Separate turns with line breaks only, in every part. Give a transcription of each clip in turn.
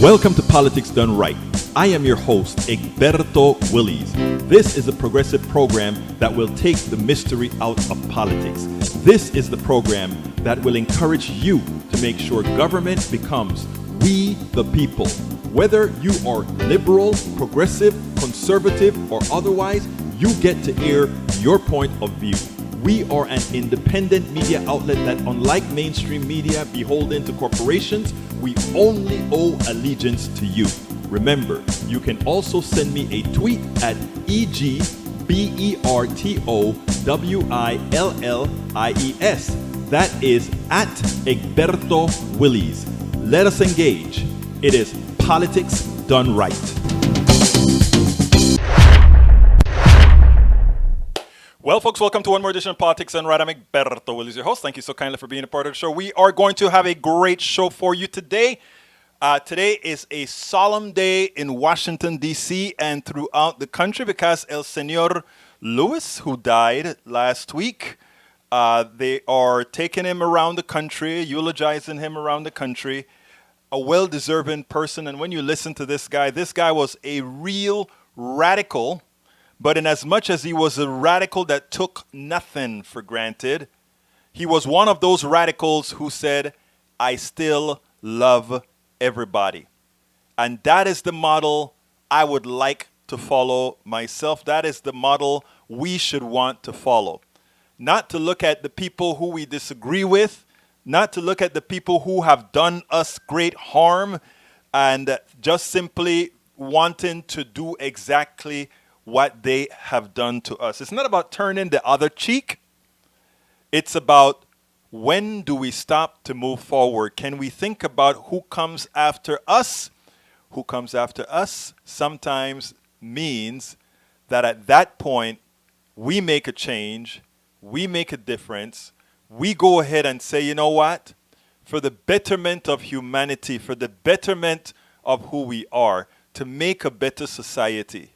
Welcome to Politics Done Right. I am your host, Egberto Willies. This is a progressive program that will take the mystery out of politics. This is the program that will encourage you to make sure government becomes we the people. Whether you are liberal, progressive, conservative, or otherwise, you get to air your point of view. We are an independent media outlet that, unlike mainstream media beholden to corporations, we only owe allegiance to you. Remember, you can also send me a tweet at EGBERTOWILLIES. That is at Egberto Willies. Let us engage. It is Politics Done Right. Well, folks, welcome to one more edition of Politics Done Right. I'm Egberto Willies, your host. Thank you so kindly for being a part of the show. We are going to have a great show for you today. Today is a solemn day in Washington, D.C. and throughout the country because El Señor Lewis, who died last week, they are taking him around the country, eulogizing him around the country, a well-deserving person. And when you listen to this guy was a real radical. But in as much as he was a radical that took nothing for granted, he was one of those radicals who said, I still love everybody. And that is the model I would like to follow myself. That is the model we should want to follow. Not to look at the people who we disagree with, not to look at the people who have done us great harm, and just simply wanting to do exactly what they have done to us. It's not about turning the other cheek. It's about when do we stop to move forward? Can we think about who comes after us? Who comes after us sometimes means that at that point, we make a change, we make a difference, we go ahead and say, you know what? For the betterment of humanity, for the betterment of who we are, to make a better society.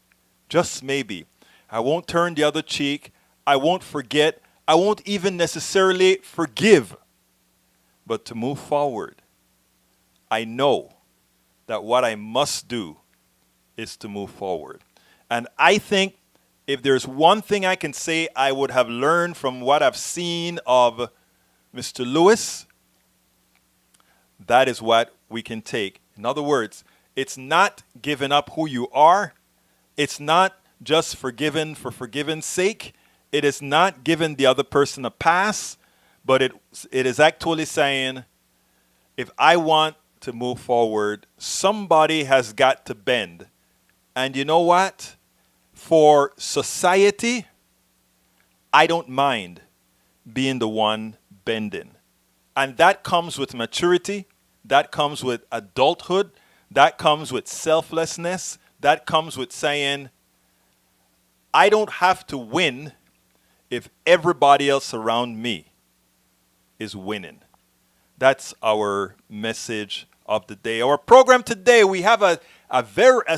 Just maybe. I won't turn the other cheek. I won't forget. I won't even necessarily forgive. But to move forward, I know that what I must do is to move forward. And I think if there's one thing I can say I would have learned from what I've seen of Mr. Lewis, that is what we can take. In other words, it's not giving up who you are. It's not just forgiven for forgiven's sake. It is not giving the other person a pass, but it is actually saying, if I want to move forward, somebody has got to bend. And you know what? For society, I don't mind being the one bending. And that comes with maturity. That comes with adulthood. That comes with selflessness. That comes with saying, I don't have to win if everybody else around me is winning. That's our message of the day. Our program today, we have a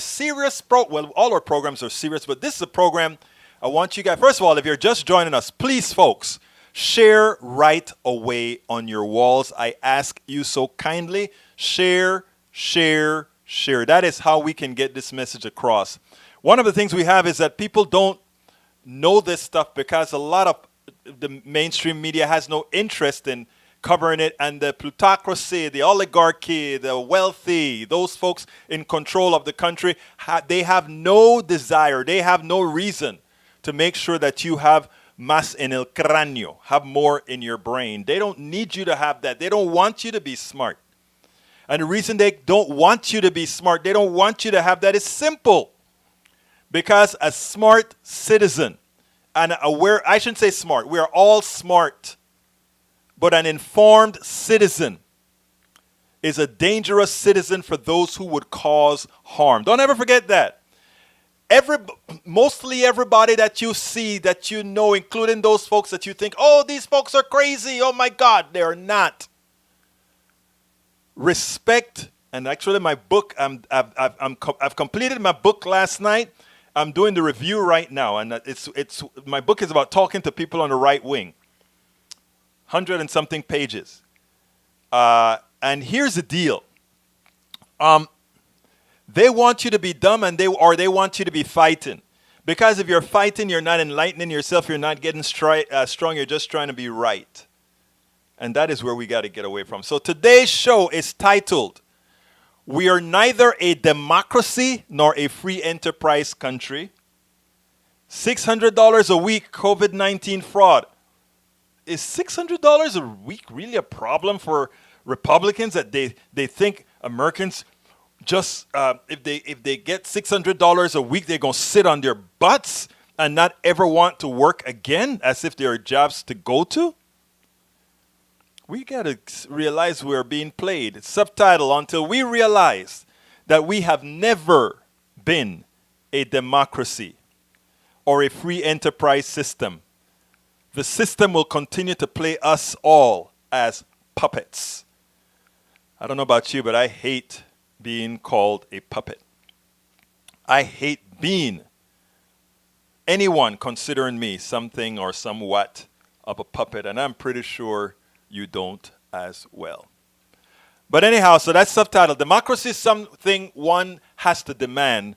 serious well, all our programs are serious, but this is a program I want you guys, first of all, if you're just joining us, please, folks, share right away on your walls. I ask you so kindly. Share. That is how we can get this message across. One of the things we have is that people don't know this stuff because a lot of the mainstream media has no interest in covering it. And the plutocracy, the oligarchy, the wealthy, those folks in control of the country, they have no desire, they have no reason to make sure that you have más en el cráneo, have more in your brain. They don't need you to have that. They don't want you to be smart. And the reason they don't want you to be smart, they don't want you to have that is simple. Because a smart citizen, and I shouldn't say smart, we are all smart, but an informed citizen is a dangerous citizen for those who would cause harm. Don't ever forget that. Mostly everybody that you see, that you know, including those folks that you think, oh, these folks are crazy, oh my God, they're not. Respect, and actually my book, I've completed my book last night. I'm doing the review right now, and my book is about talking to people on the right wing. 100 and something pages. And here's the deal. They want you to be dumb they want you to be fighting. Because if you're fighting, you're not enlightening yourself, you're not getting strong, you're just trying to be right. And that is where we got to get away from. So today's show is titled, We Are Neither a Democracy Nor a Free Enterprise Country. $600 a week COVID-19 fraud. Is $600 a week really a problem for Republicans that they think Americans just if they get $600 a week, they're going to sit on their butts and not ever want to work again as if there are jobs to go to? We got to realize we're being played. Subtitle, Until We Realize That We Have Never Been a Democracy or a Free Enterprise System. The system will continue to play us all as puppets. I don't know about you, but I hate being called a puppet. I hate being anyone considering me something or somewhat of a puppet, and I'm pretty sure you don't as well. But anyhow, so that's subtitled. Democracy is something one has to demand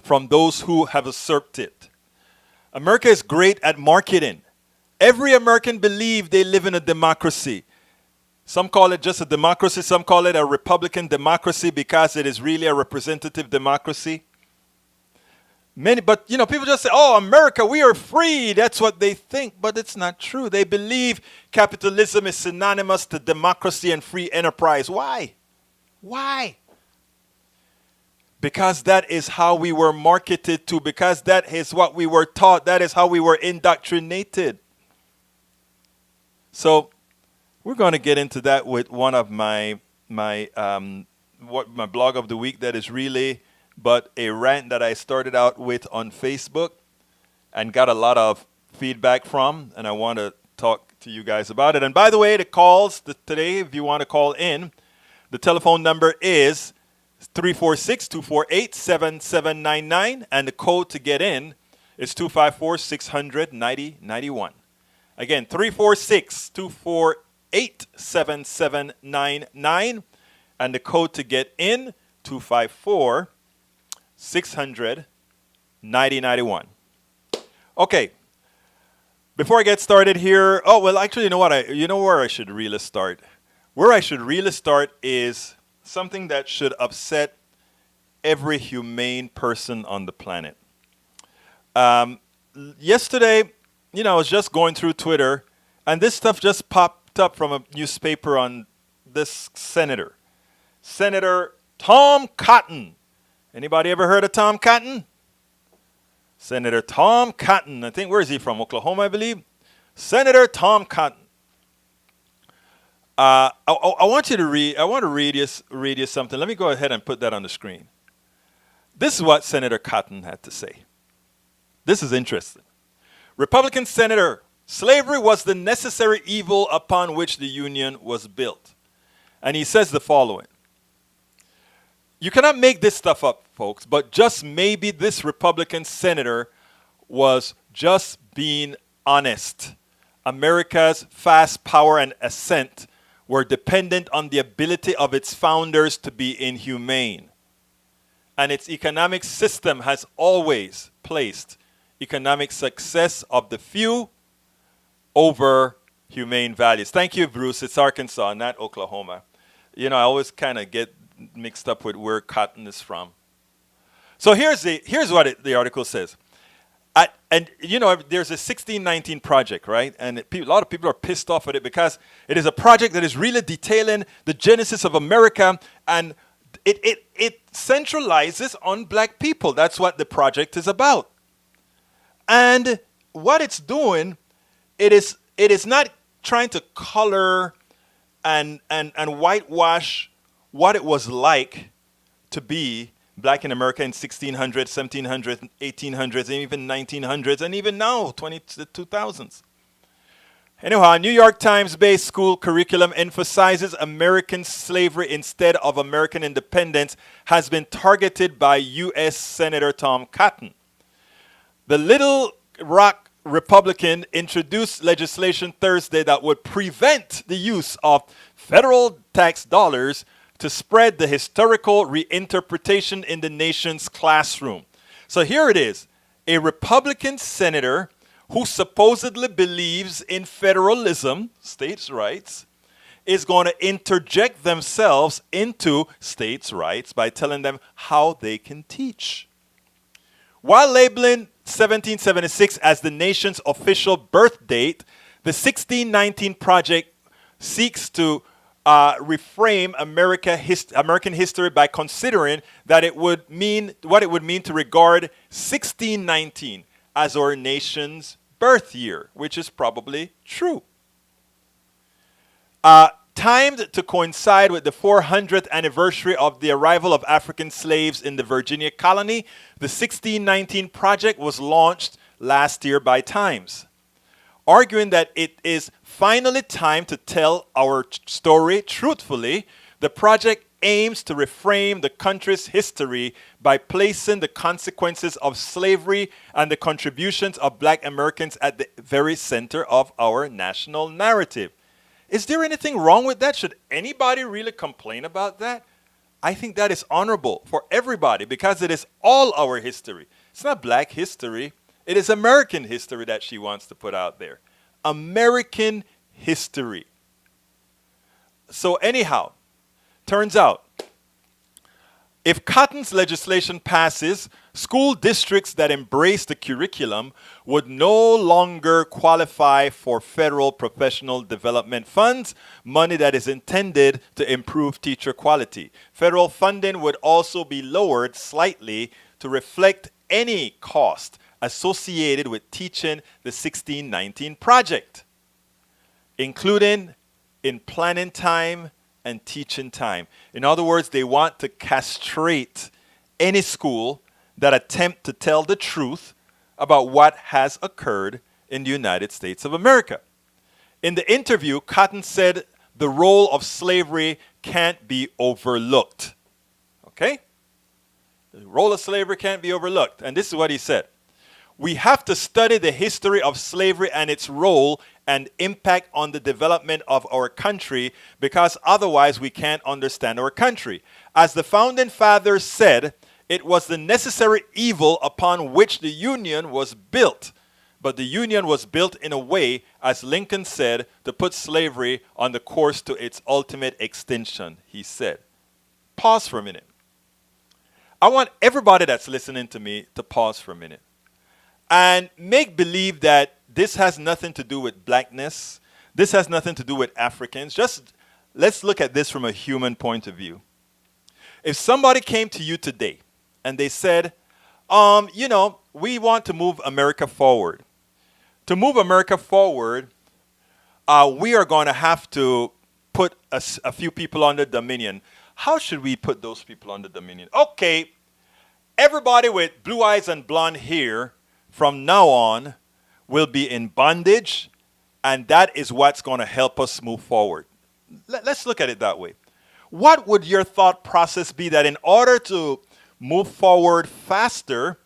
from those who have usurped it. America is great at marketing. Every American believes they live in a democracy. Some call it just a democracy. Some call it a Republican democracy because it is really a representative democracy. But people just say, "Oh, America, we are free." That's what they think, but it's not true. They believe capitalism is synonymous to democracy and free enterprise. Why? Why? Because that is how we were marketed to. Because that is what we were taught. That is how we were indoctrinated. So we're going to get into that with one of my blog of the week that is really but a rant that I started out with on Facebook and got a lot of feedback from, and I want to talk to you guys about it. And by the way, the calls today, if you want to call in, the telephone number is 346-248-7799, and the code to get in is 254-600-9091. Again, 346-248-7799, and the code to get in, 254-600-9091. Okay. Before I get started here, actually, you know what? You know where I should really start? Where I should really start is something that should upset every humane person on the planet. Yesterday, I was just going through Twitter, and this stuff just popped up from a newspaper on this senator. Senator Tom Cotton. Anybody ever heard of Tom Cotton? Senator Tom Cotton. I think, where is he from? Oklahoma, I believe. Senator Tom Cotton. I want to read you something. Let me go ahead and put that on the screen. This is what Senator Cotton had to say. This is interesting. Republican Senator, slavery was the necessary evil upon which the Union was built. And he says the following. You cannot make this stuff up, folks, but just maybe this Republican senator was just being honest. America's fast power and ascent were dependent on the ability of its founders to be inhumane. And its economic system has always placed economic success of the few over humane values. Thank you, Bruce. It's Arkansas, not Oklahoma. I always kind of get mixed up with where Cotton is from. So here's what the article says. There's a 1619 project, right? And a lot of people are pissed off at it because it is a project that is really detailing the genesis of America, and it centralizes on black people. That's what the project is about. And what it's doing, it is not trying to color and whitewash what it was like to be black in America in 1600s, 1700s, 1800s, and even 1900s, and even now, 2000s. Anyhow, a New York Times-based school curriculum emphasizes American slavery instead of American independence has been targeted by U.S. Senator Tom Cotton. The Little Rock Republican introduced legislation Thursday that would prevent the use of federal tax dollars to spread the historical reinterpretation in the nation's classroom. So here it is. A Republican senator who supposedly believes in federalism, states' rights, is going to interject themselves into states' rights by telling them how they can teach. While labeling 1776 as the nation's official birth date, the 1619 Project seeks to reframe American history by considering that it would mean what it would mean to regard 1619 as our nation's birth year, which is probably true. Timed to coincide with the 400th anniversary of the arrival of African slaves in the Virginia colony, the 1619 Project was launched last year by Times, arguing that it is finally time to tell our story truthfully. The project aims to reframe the country's history by placing the consequences of slavery and the contributions of black Americans at the very center of our national narrative. Is there anything wrong with that? Should anybody really complain about that? I think that is honorable for everybody because it is all our history. It's not black history. It is American history that she wants to put out there. American history. So anyhow, turns out, if Cotton's legislation passes, school districts that embrace the curriculum would no longer qualify for federal professional development funds, money that is intended to improve teacher quality. Federal funding would also be lowered slightly to reflect any cost associated with teaching the 1619 Project, including in planning time and teaching time. In other words, they want to castrate any school that attempt to tell the truth about what has occurred in the United States of America. In the interview, Cotton said the role of slavery can't be overlooked. Okay? The role of slavery can't be overlooked. And this is what he said. We have to study the history of slavery and its role and impact on the development of our country because otherwise we can't understand our country. As the founding fathers said, it was the necessary evil upon which the Union was built. But the Union was built in a way, as Lincoln said, to put slavery on the course to its ultimate extinction, he said. Pause for a minute. I want everybody that's listening to me to pause for a minute and make believe that this has nothing to do with blackness. This has nothing to do with Africans. Just let's look at this from a human point of view. If somebody came to you today and they said, we want to move America forward. To move America forward, we are going to have to put a few people under dominion. How should we put those people under dominion? Okay, everybody with blue eyes and blonde hair from now on will be in bondage, and that is what's going to help us move forward. Let's look at it that way. What would your thought process be that in order to move forward faster,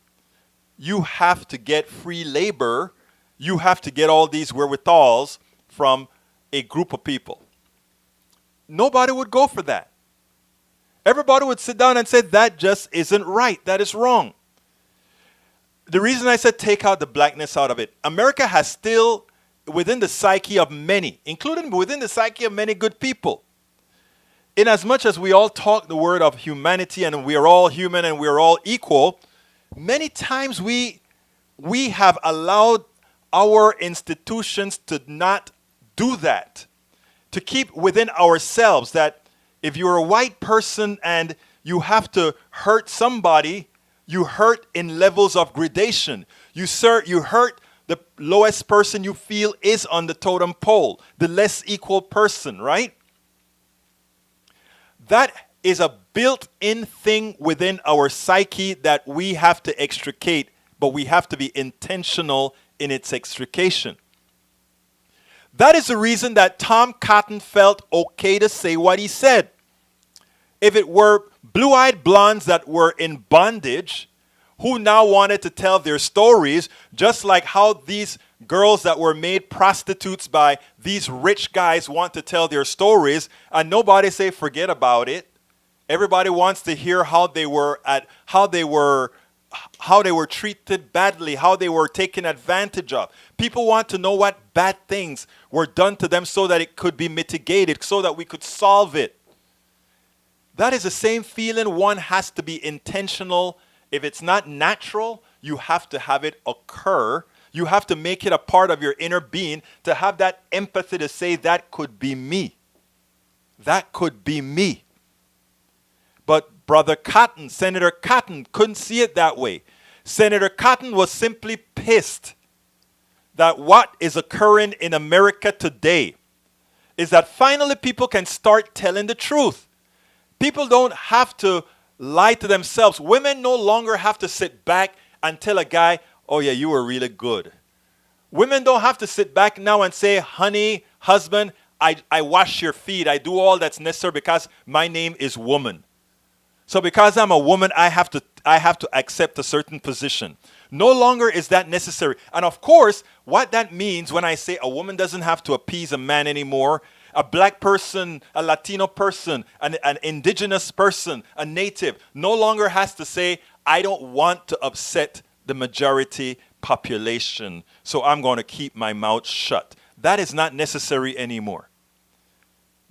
you have to get free labor, you have to get all these wherewithals from a group of people? Nobody would go for that. Everybody would sit down and say, that just isn't right. That is wrong. The reason I said take out the blackness out of it, America has still, within the psyche of many, including within the psyche of many good people, in as much as we all talk the word of humanity and we are all human and we are all equal, many times we have allowed our institutions to not do that, to keep within ourselves that if you're a white person and you have to hurt somebody, you hurt in levels of gradation. You hurt the lowest person you feel is on the totem pole, the less equal person, right? That is a built-in thing within our psyche that we have to extricate, but we have to be intentional in its extrication. That is the reason that Tom Cotton felt okay to say what he said. If it were blue-eyed blondes that were in bondage, who now wanted to tell their stories, just like how these girls that were made prostitutes by these rich guys want to tell their stories, and nobody say, forget about it. Everybody wants to hear how they were treated badly, how they were taken advantage of. People want to know what bad things were done to them so that it could be mitigated, so that we could solve it. That is the same feeling. One has to be intentional. If it's not natural, you have to have it occur. You have to make it a part of your inner being to have that empathy to say, that could be me. That could be me. But Brother Cotton, Senator Cotton, couldn't see it that way. Senator Cotton was simply pissed that what is occurring in America today is that finally people can start telling the truth. People don't have to lie to themselves. Women no longer have to sit back and tell a guy, oh yeah, you were really good. Women don't have to sit back now and say, honey, husband, I wash your feet. I do all that's necessary because my name is woman. So because I'm a woman, I have to accept a certain position. No longer is that necessary. And of course, what that means when I say a woman doesn't have to appease a man anymore, a black person, a Latino person, an indigenous person, a native, no longer has to say, I don't want to upset the majority population, so I'm going to keep my mouth shut. That is not necessary anymore.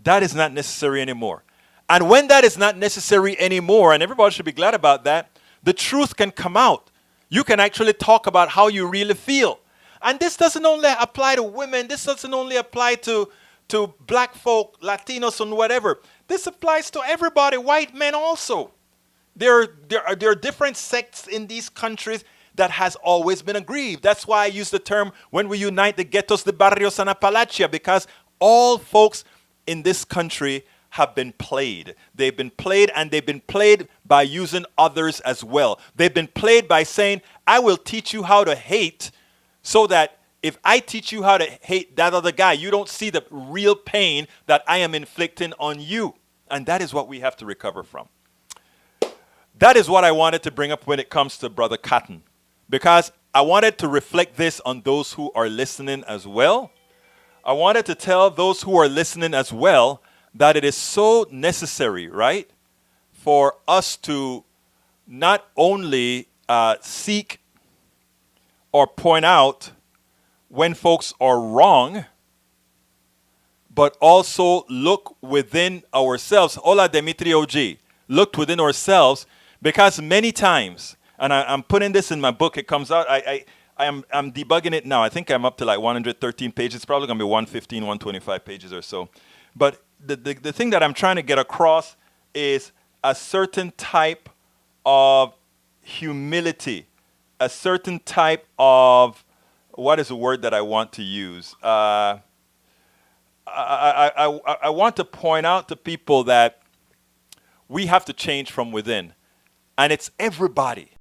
That is not necessary anymore. And when that is not necessary anymore, and everybody should be glad about that, the truth can come out. You can actually talk about how you really feel. And this doesn't only apply to women. This doesn't only apply to black folk, Latinos, and whatever. This applies to everybody, white men also. There are different sects in these countries that has always been aggrieved. That's why I use the term, when we unite the ghettos, the barrios, and Appalachia, because all folks in this country have been played. They've been played, and they've been played by using others as well. They've been played by saying, I will teach you how to hate, so that if I teach you how to hate that other guy, you don't see the real pain that I am inflicting on you. And that is what we have to recover from. That is what I wanted to bring up when it comes to Brother Cotton, because I wanted to reflect this on those who are listening as well. I wanted to tell those who are listening as well that it is so necessary, right, for us to not only seek or point out when folks are wrong, but also look within ourselves. Hola, Dimitri OG. Looked within ourselves, because many times, and I'm putting this in my book, it comes out, I'm debugging it now. I think I'm up to like 113 pages. It's probably going to be 115, 125 pages or so. But the thing that I'm trying to get across is a certain type of humility, a certain type of, what is the word that I want to use? I want to point out to people that we have to change from within. And it's everybody.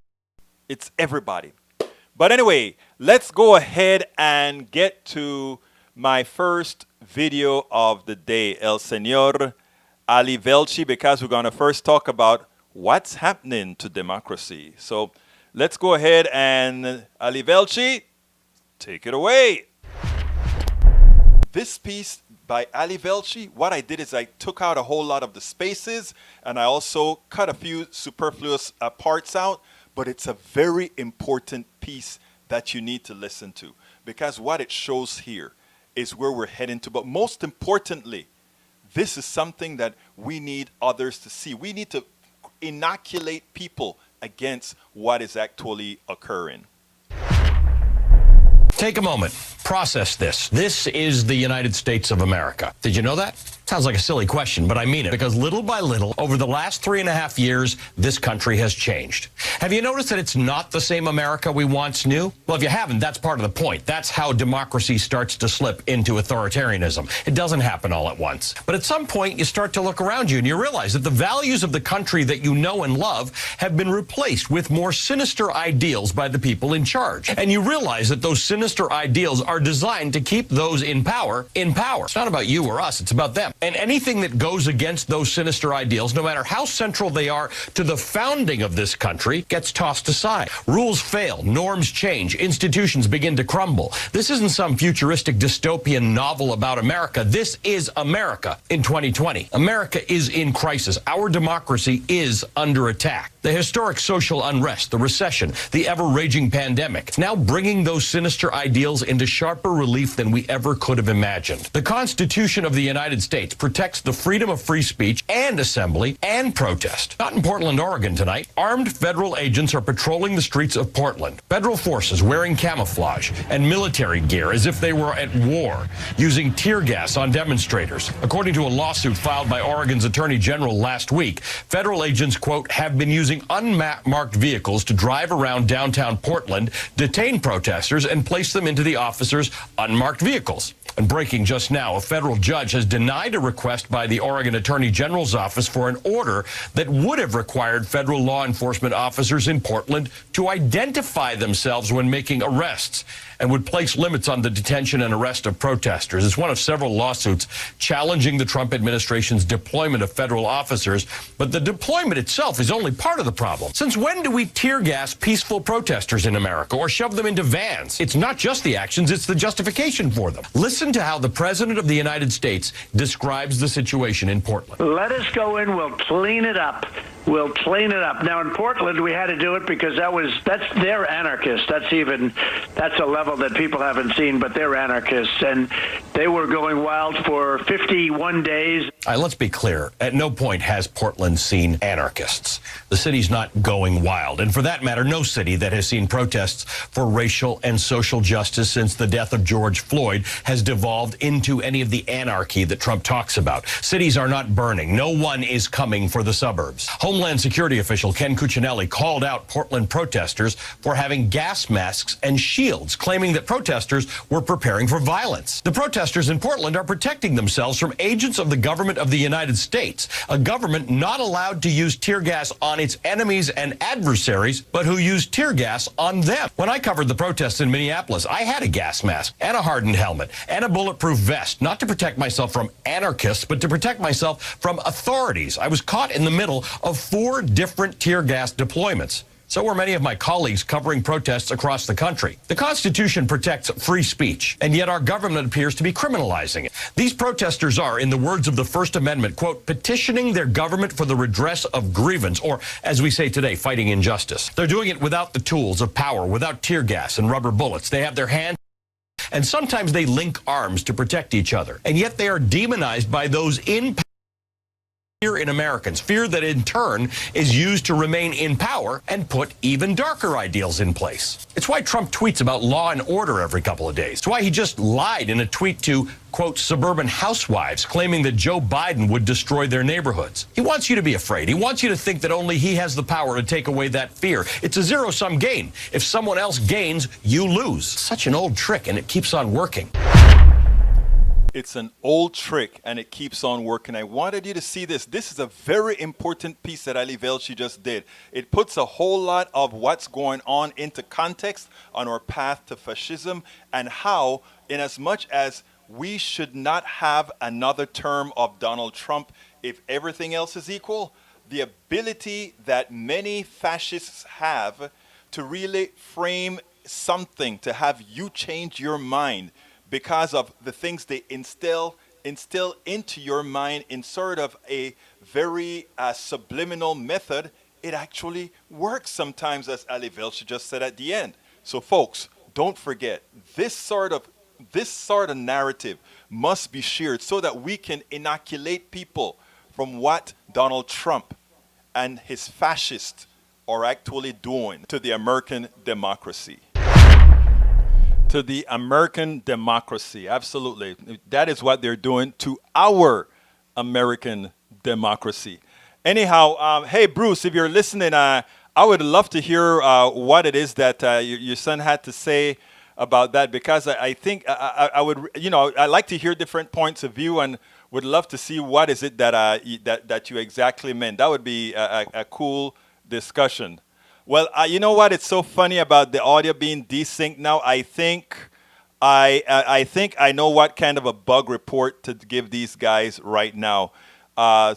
It's everybody. But anyway, let's go ahead and get to my first video of the day, El Señor Ali Velci, because we're going to first talk about what's happening to democracy. So let's go ahead and, Ali Velci, take it away. This piece by Ali Velci, what I did is I took out a whole lot of the spaces, and I also cut a few superfluous parts out, but it's a very important piece that you need to listen to, because what it shows here is where we're heading to. But most importantly, this is something that we need others to see. We need to inoculate people against what is actually occurring.
Take a moment. Process this. This is the United States of America. Did you know that? Sounds like a silly question, but I mean it, because little by little, over the last 3.5 years, this country has changed. Have you noticed that it's not the same America we once knew? Well, if you haven't, that's part of the point. That's how democracy starts to slip into authoritarianism. It doesn't happen all at once. But at some point, you start to look around you and you realize that the values of the country that you know and love have been replaced with more sinister ideals by the people in charge. And you realize that those sinister sinister ideals are designed to keep those in power in power. It's not about you or us, it's about them. And anything that goes against those sinister ideals, no matter how central they are to the founding of this country, gets tossed aside. Rules fail, norms change, institutions begin to crumble. This isn't some futuristic dystopian novel about America. This is America in 2020. America is in crisis. Our democracy is under attack. The historic social unrest, the recession, the ever-raging pandemic, now bringing those sinister ideals into sharper relief than we ever could have imagined. The Constitution of the United States protects the freedom of free speech and assembly and protest. Not in Portland, Oregon tonight. Armed federal agents are patrolling the streets of Portland. Federal forces wearing camouflage and military gear as if they were at war, using tear gas on demonstrators. According to a lawsuit filed by Oregon's Attorney General last week, federal agents, quote, have been using unmarked vehicles to drive around downtown Portland, detain protesters, and place them into the officers' unmarked vehicles. And breaking just now, a federal judge has denied a request by the Oregon Attorney General's office for an order that would have required federal law enforcement officers in Portland to identify themselves when making arrests and would place limits on the detention and arrest of protesters. It's one of several lawsuits challenging the Trump administration's deployment of federal officers, but the deployment itself is only part of the problem. Since when do we tear gas peaceful protesters in America or shove them into vans? It's not just the actions, it's the justification for them. Listen to how the President of the United States describes the situation in Portland.
Let us go in, we'll clean it up. We'll clean it up. Now, in Portland, we had to do it because they're anarchists. That's a level that people haven't seen, but they're anarchists. And they were going wild for 51 days.
All right, let's be clear. At no point has Portland seen anarchists. The city's not going wild. And for that matter, no city that has seen protests for racial and social justice since the death of George Floyd has devolved into any of the anarchy that Trump talks about. Cities are not burning. No one is coming for the suburbs. Homeland Security official Ken Cuccinelli called out Portland protesters for having gas masks and shields, claiming that protesters were preparing for violence. The protesters in Portland are protecting themselves from agents of the government of the United States, a government not allowed to use tear gas on its enemies and adversaries, but who used tear gas on them. When I covered the protests in Minneapolis, I had a gas mask and a hardened helmet and a bulletproof vest, not to protect myself from anarchists, but to protect myself from authorities. I was caught in the middle of 4 different tear gas deployments. So were many of my colleagues covering protests across the country. The Constitution protects free speech, and yet our government appears to be criminalizing it. These protesters are, in the words of the First Amendment, quote, petitioning their government for the redress of grievance, or, as we say today, fighting injustice. They're doing it without the tools of power, without tear gas and rubber bullets. They have their hands, and sometimes they link arms to protect each other. And yet they are demonized by those in power. Fear in Americans, fear that in turn is used to remain in power and put even darker ideals in place. It's why Trump tweets about law and order every couple of days. It's why he just lied in a tweet to, quote, suburban housewives, claiming that Joe Biden would destroy their neighborhoods. He wants you to be afraid. He wants you to think that only he has the power to take away that fear. It's a zero-sum game. If someone else gains, you lose. Such an old trick, and it keeps on working.
It's an old trick, and it keeps on working. I wanted you to see this. This is a very important piece that Ali Velshi just did. It puts a whole lot of what's going on into context on our path to fascism, and how, in as much as we should not have another term of Donald Trump if everything else is equal, the ability that many fascists have to really frame something, to have you change your mind, because of the things they instill into your mind in sort of a very subliminal method, it actually works sometimes, as Ali Velshi just said at the end. So folks, don't forget, this sort of narrative must be shared so that we can inoculate people from what Donald Trump and his fascists are actually doing to the American democracy. To the American democracy, absolutely. That is what they're doing to our American democracy. Anyhow, hey Bruce, if you're listening, I would love to hear what it is that your son had to say about that, because I think I would, I like to hear different points of view, and would love to see what is it that you exactly meant. That would be a cool discussion. Well, you know what? It's so funny about the audio being desynced now. I think I think I know what kind of a bug report to give these guys right now. I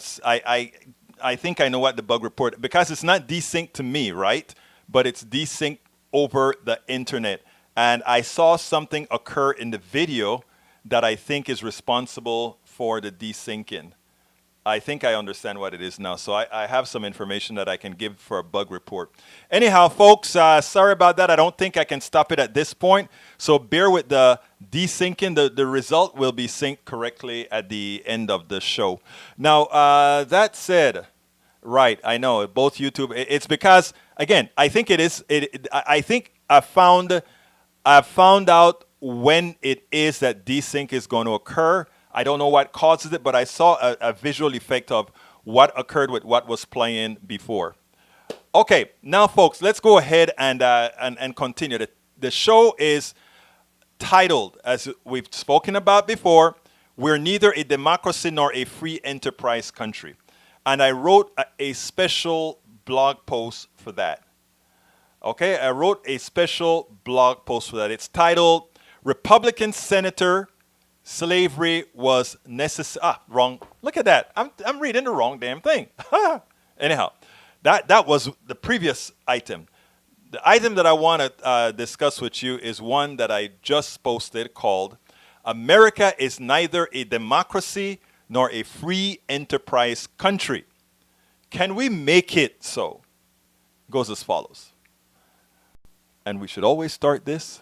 think I know what the bug report, because it's not desynced to me, right? But it's desynced over the internet. And I saw something occur in the video that I think is responsible for the desyncing. I think I understand what it is now. So I have some information that I can give for a bug report. Anyhow, folks, sorry about that. I don't think I can stop it at this point. So bear with the desyncing. The result will be synced correctly at the end of the show. Now, that said, right, I know, both YouTube, it's because, again, I think it is, I think I found out when it is that desync is going to occur. I don't know what causes it, but I saw a visual effect of what occurred with what was playing before. Okay, now, folks, let's go ahead and continue. The show is titled, as we've spoken about before, "We're neither a democracy nor a free enterprise country." And I wrote a special blog post for that. Okay, I wrote a special blog post for that. It's titled, "Republican Senator Slavery Was Necessary." Wrong. Look at that. I'm reading the wrong damn thing. Anyhow, that was the previous item. The item that I want to discuss with you is one that I just posted called, "America is neither a democracy nor a free enterprise country. Can we make it so?" It goes as follows. And we should always start this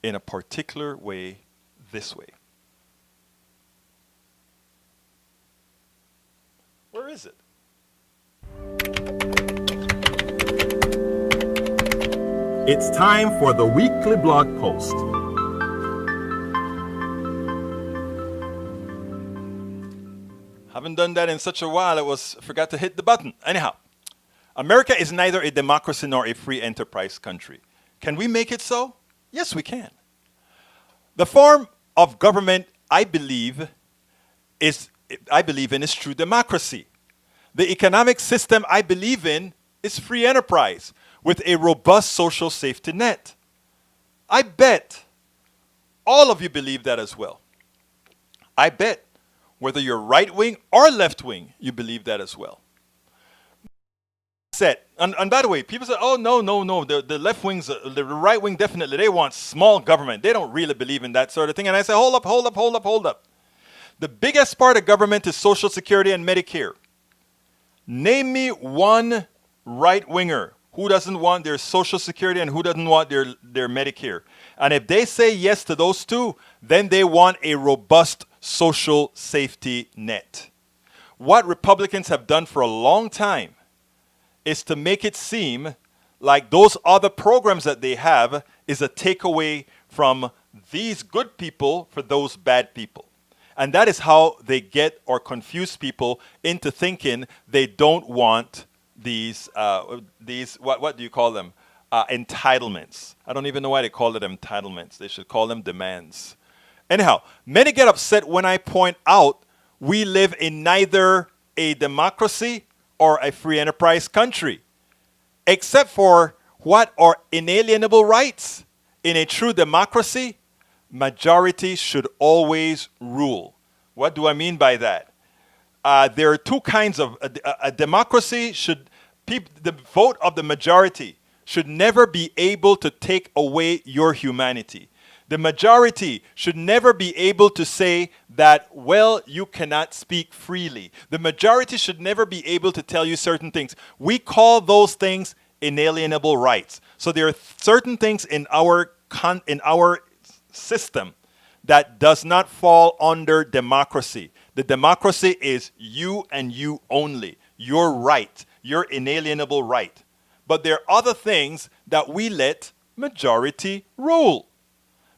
in a particular way, this way. Where is it? It's time for the weekly blog post. Haven't done that in such a while, forgot to hit the button. Anyhow, America is neither a democracy nor a free enterprise country. Can we make it so? Yes, we can. The form of government I believe in is true democracy. The economic system I believe in is free enterprise with a robust social safety net. I bet all of you believe that as well. I bet whether you're right wing or left wing, you believe that as well. And by the way, people say, "Oh, no, the left wings, the right wing definitely, they want small government. They don't really believe in that sort of thing." And I say, hold up. The biggest part of government is Social Security and Medicare. Name me one right winger who doesn't want their Social Security and who doesn't want their Medicare. And if they say yes to those two, then they want a robust social safety net. What Republicans have done for a long time is to make it seem like those other programs that they have is a takeaway from these good people for those bad people. And that is how they get or confuse people into thinking they don't want these what do you call them? Entitlements. I don't even know why they call it entitlements. They should call them demands. Anyhow, many get upset when I point out we live in neither a democracy or a free enterprise country, except for what are inalienable rights. In a true democracy, majority should always rule. What do I mean by that? There are two kinds of a democracy. The vote of the majority should never be able to take away your humanity. The majority should never be able to say that, well, you cannot speak freely. The majority should never be able to tell you certain things. We call those things inalienable rights. So there are certain things in our system that does not fall under democracy. The democracy is you and you only. Your right, your inalienable right. But there are other things that we let majority rule.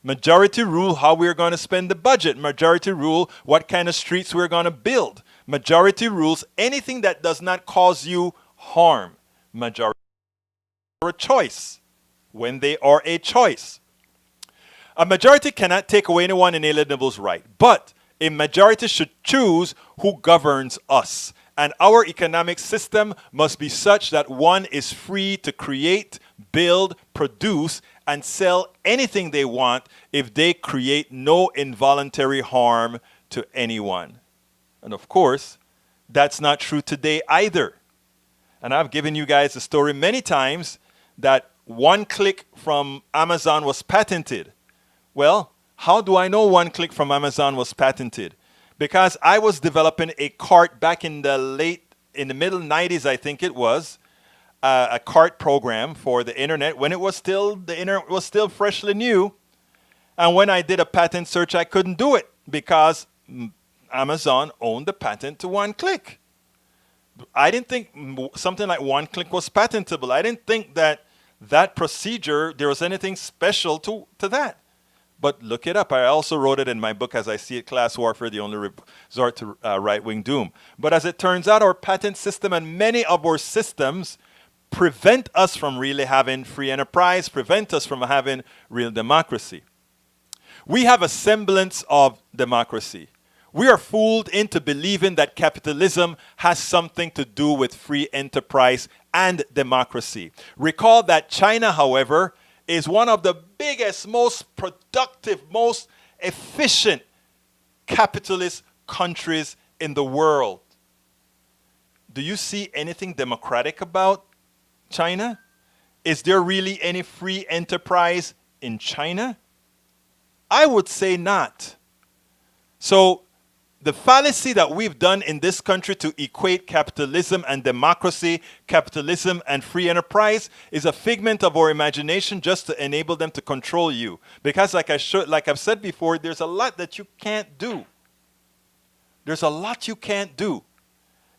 Majority rule how we're going to spend the budget. Majority rule what kind of streets we're going to build. Majority rules anything that does not cause you harm. Majority are a choice when they are a choice. A majority cannot take away anyone inalienable's right, but a majority should choose who governs us. And our economic system must be such that one is free to create, build, produce, and sell anything they want if they create no involuntary harm to anyone. And of course, that's not true today either. And I've given you guys the story many times that one click from Amazon was patented. Well, how do I know one click from Amazon was patented? Because I was developing a cart back in the middle 90s, I think it was, a cart program for the internet when the internet was still freshly new. And when I did a patent search, I couldn't do it because Amazon owned the patent to one click. I didn't think something like one click was patentable. I didn't think that procedure, there was anything special to that. But look it up. I also wrote it in my book, As I See It, Class Warfare, the Only Resort to Right-Wing Doom. But as it turns out, our patent system and many of our systems prevent us from really having free enterprise, prevent us from having real democracy. We have a semblance of democracy. We are fooled into believing that capitalism has something to do with free enterprise and democracy. Recall that China, however, is one of the biggest, most productive, most efficient capitalist countries in the world. Do you see anything democratic about China? Is there really any free enterprise in China? I would say not. So the fallacy that we've done in this country to equate capitalism and democracy, capitalism and free enterprise, is a figment of our imagination just to enable them to control you. Because like I've said before, there's a lot that you can't do. There's a lot you can't do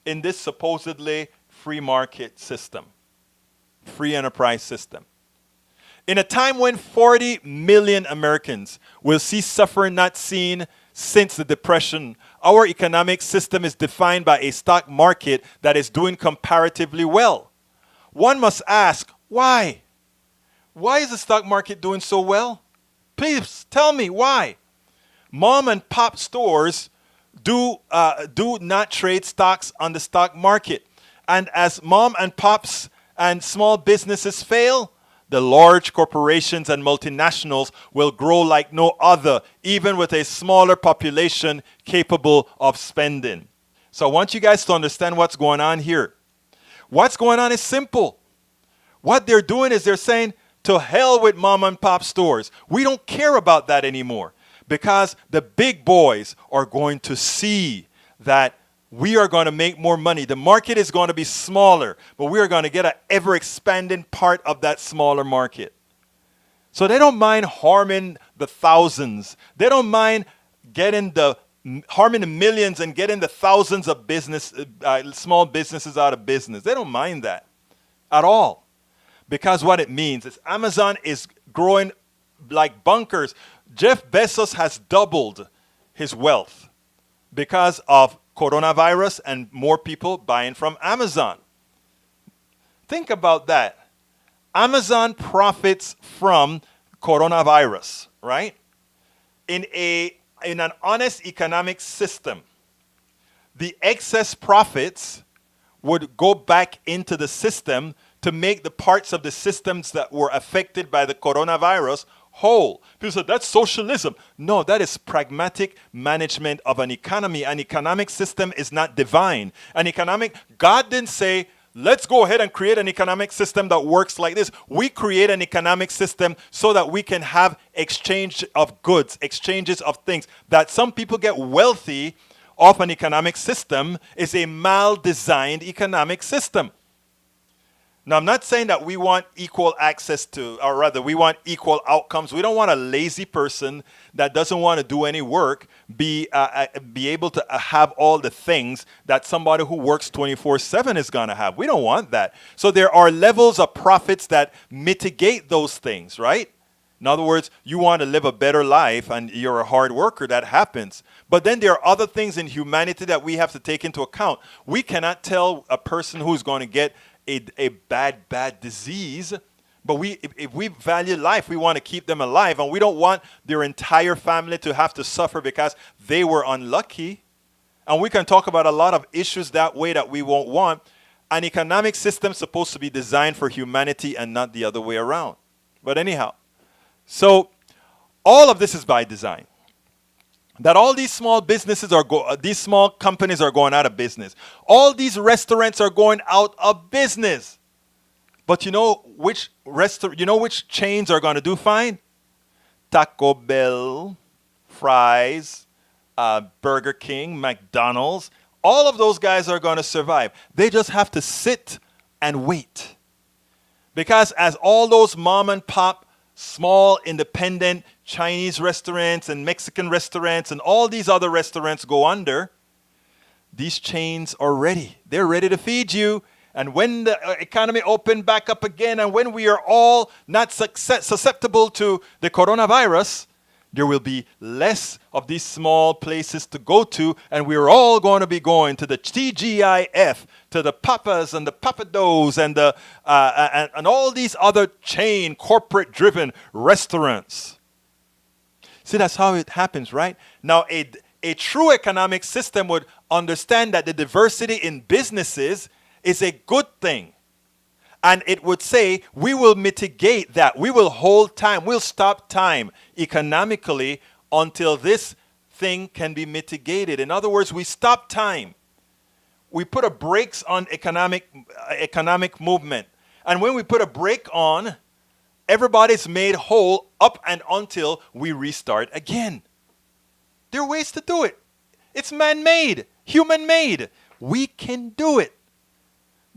in this supposedly free market system, free enterprise system. In a time when 40 million Americans will see suffering not seen since the Depression, our economic system is defined by a stock market that is doing comparatively well. One must ask, why? Why is the stock market doing so well? Please tell me why. Mom and pop stores do not trade stocks on the stock market. And as mom and pops and small businesses fail, the large corporations and multinationals will grow like no other, even with a smaller population capable of spending. So I want you guys to understand what's going on here. What's going on is simple. What they're doing is they're saying, to hell with mom and pop stores. We don't care about that anymore because the big boys are going to see that we are going to make more money. The market is going to be smaller, but we are going to get an ever-expanding part of that smaller market. So they don't mind harming the thousands. They don't mind harming the millions and getting the thousands of small businesses out of business. They don't mind that at all. Because what it means is Amazon is growing like bunkers. Jeff Bezos has doubled his wealth because of coronavirus and more people buying from Amazon. Think about that. Amazon profits from coronavirus, right? In an honest economic system, the excess profits would go back into the system to make the parts of the systems that were affected by the coronavirus whole. People say, that's socialism. No, that is pragmatic management of an economy. An economic system is not divine. God didn't say, let's go ahead and create an economic system that works like this. We create an economic system so that we can have exchange of goods, exchanges of things. That some people get wealthy off an economic system is a mal-designed economic system. Now, I'm not saying that we want equal access to, or rather, we want equal outcomes. We don't want a lazy person that doesn't want to do any work be able to have all the things that somebody who works 24/7 is going to have. We don't want that. So there are levels of profits that mitigate those things, right? In other words, you want to live a better life and you're a hard worker, that happens. But then there are other things in humanity that we have to take into account. We cannot tell a person who's going to get a bad disease, but if we value life, we want to keep them alive, and we don't want their entire family to have to suffer because they were unlucky. And we can talk about a lot of issues that way that we won't want. An economic system is supposed to be designed for humanity and not the other way around. But anyhow, so all of this is by design. That all these small businesses these small companies are going out of business. All these restaurants are going out of business. But you know which chains are going to do fine? Taco Bell, Fry's, Burger King, McDonald's. All of those guys are going to survive. They just have to sit and wait. Because as all those mom and pop, small, independent Chinese restaurants and Mexican restaurants and all these other restaurants go under, these chains are ready. They're ready to feed you. And when the economy open back up again, and when we are all not susceptible to the coronavirus, there will be less of these small places to go to, and we're all going to be going to the TGIF, to the Papas and the Papados and and all these other chain, corporate-driven restaurants. See, that's how it happens, right? Now, a true economic system would understand that the diversity in businesses is a good thing. And it would say, we will mitigate that. We will hold time. We'll stop time economically until this thing can be mitigated. In other words, we stop time. We put a brakes on economic movement. And when we put a brake on, everybody's made whole up and until we restart again. There are ways to do it. It's man-made, human-made. We can do it.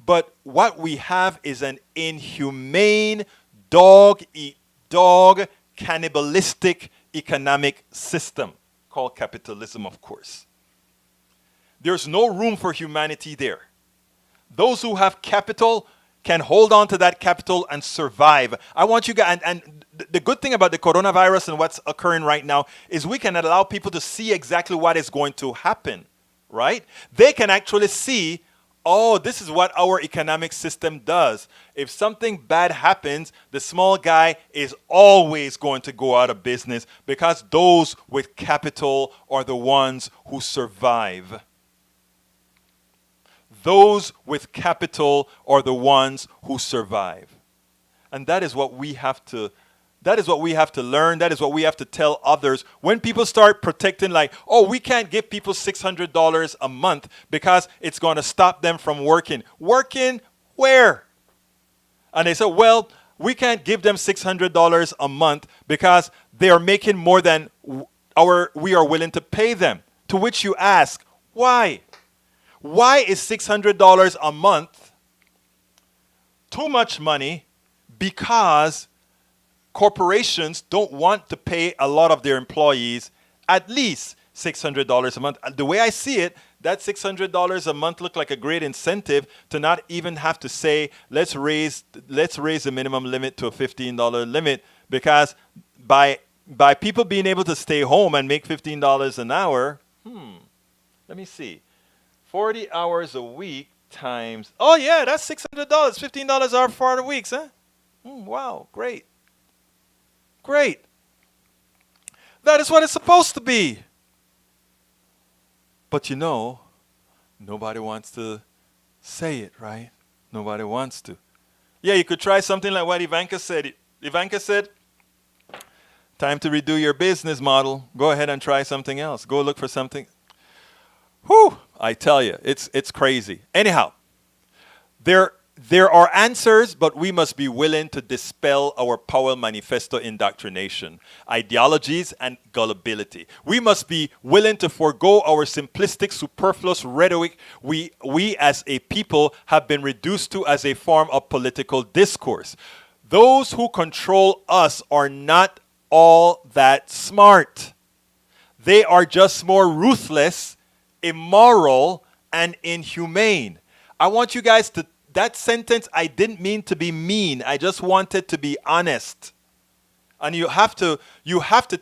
But what we have is an inhumane, dog-eat-dog, cannibalistic economic system called capitalism, of course. There's no room for humanity there. Those who have capital can hold on to that capital and survive. I want you guys, and the good thing about the coronavirus and what's occurring right now is we can allow people to see exactly what is going to happen, right? They can actually see, oh, this is what our economic system does. If something bad happens, the small guy is always going to go out of business because those with capital are the ones who survive. Those with capital are the ones who survive. And that is what we have to learn. That is what we have to tell others. When people start protecting like, oh, we can't give people $600 a month because it's going to stop them from working. Working where? And they say, well, we can't give them $600 a month because they are making more than we are willing to pay them. To which you ask, why? Why is $600 a month too much money? Because corporations don't want to pay a lot of their employees at least $600 a month. The way I see it, that $600 a month looked like a great incentive to not even have to say, let's raise the minimum limit to a $15 limit, because by people being able to stay home and make $15 an hour, let me see, 40 hours a week times, oh yeah, that's $600, $15 hour for 4 weeks, huh? Wow, great. Great. That is what it's supposed to be. But you know, nobody wants to say it, right? Nobody wants to. Yeah, you could try something like what Ivanka said. Ivanka said, time to redo your business model. Go ahead and try something else. Go look for something. Whew, I tell you, it's crazy. Anyhow, there are answers, but we must be willing to dispel our Powell Manifesto indoctrination, ideologies, and gullibility. We must be willing to forego our simplistic, superfluous rhetoric we as a people have been reduced to as a form of political discourse. Those who control us are not all that smart. They are just more ruthless, immoral, and inhumane. I want you guys to, that sentence, I didn't mean to be mean. I just wanted to be honest. And you have to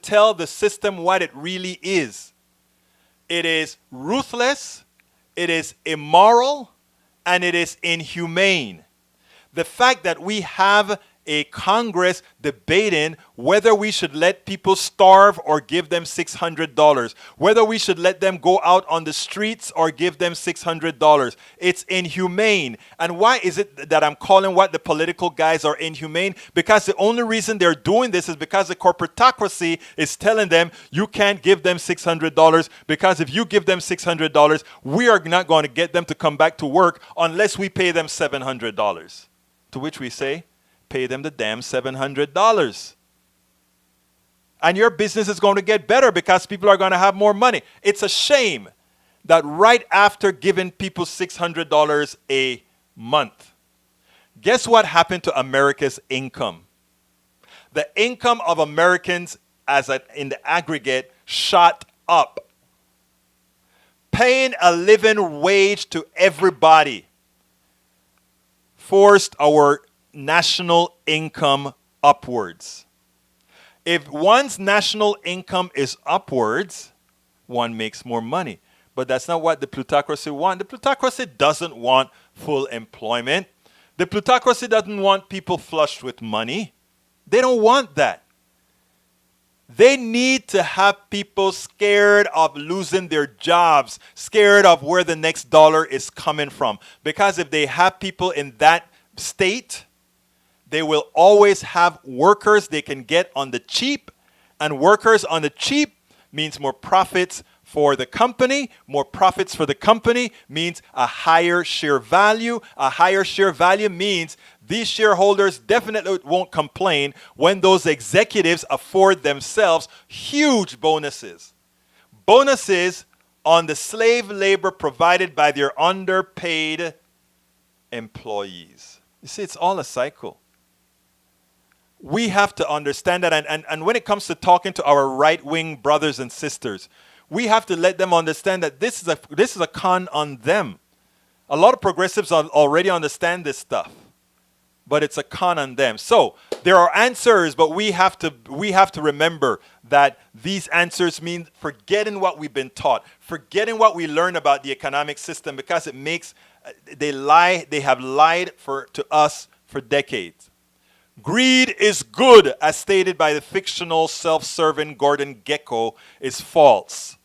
tell the system what it really is. It is ruthless, it is immoral, and it is inhumane. The fact that we have a Congress debating whether we should let people starve or give them $600, whether we should let them go out on the streets or give them $600. It's inhumane. And why is it that I'm calling what the political guys are inhumane? Because the only reason they're doing this is because the corporatocracy is telling them you can't give them $600, because if you give them $600, we are not going to get them to come back to work unless we pay them $700. To which we say, pay them the damn $700. And your business is going to get better because people are going to have more money. It's a shame that right after giving people $600 a month, guess what happened to America's income? The income of Americans in the aggregate shot up. Paying a living wage to everybody forced our national income upwards. If one's national income is upwards, one makes more money. But that's not what the plutocracy wants. The plutocracy doesn't want full employment. The plutocracy doesn't want people flushed with money. They don't want that. They need to have people scared of losing their jobs, scared of where the next dollar is coming from. Because if they have people in that state, they will always have workers they can get on the cheap. And workers on the cheap means more profits for the company. More profits for the company means a higher share value. A higher share value means these shareholders definitely won't complain when those executives afford themselves huge bonuses. Bonuses on the slave labor provided by their underpaid employees. You see, it's all a cycle. We have to understand that. And when it comes to talking to our right-wing brothers and sisters, we have to let them understand that this is a con on them. A lot of progressives already understand this stuff, but it's a con on them. So there are answers, but we have to remember that these answers mean forgetting what we've been taught, forgetting what we learned about the economic system, because it makes they have lied to us for decades. Greed is good, as stated by the fictional self-serving Gordon Gekko, is false.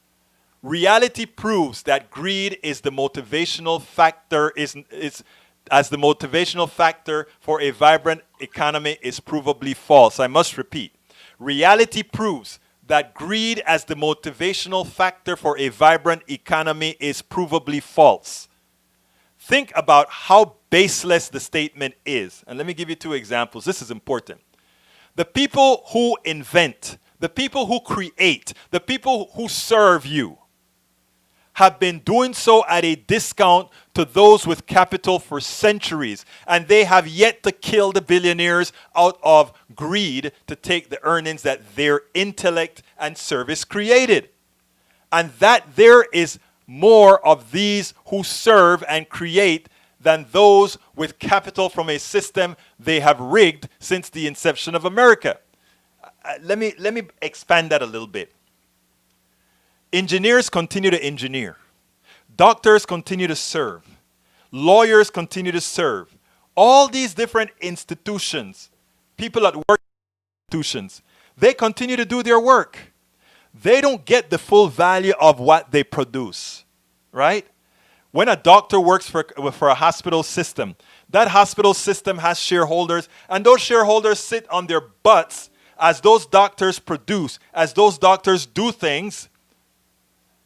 Reality proves that greed is the motivational factor as the motivational factor for a vibrant economy is provably false. I must repeat. Reality proves that greed as the motivational factor for a vibrant economy is provably false. Think about how baseless the statement is. And let me give you two examples. This is important. The people who invent, the people who create, the people who serve you have been doing so at a discount to those with capital for centuries. And they have yet to kill the billionaires out of greed to take the earnings that their intellect and service created. And that there is more of these who serve and create than those with capital from a system they have rigged since the inception of America. Let me expand that a little bit. Engineers continue to engineer. Doctors continue to serve. Lawyers continue to serve. All these different institutions, people at work institutions, they continue to do their work. They don't get the full value of what they produce, right? When a doctor works for a hospital system, that hospital system has shareholders, and those shareholders sit on their butts as those doctors produce, as those doctors do things,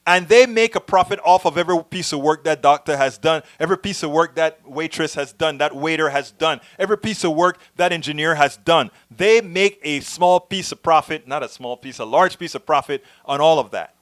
and they make a profit off of every piece of work that doctor has done, every piece of work that waitress has done, that waiter has done, every piece of work that engineer has done. They make a small piece of profit, not a small piece, a large piece of profit on all of that.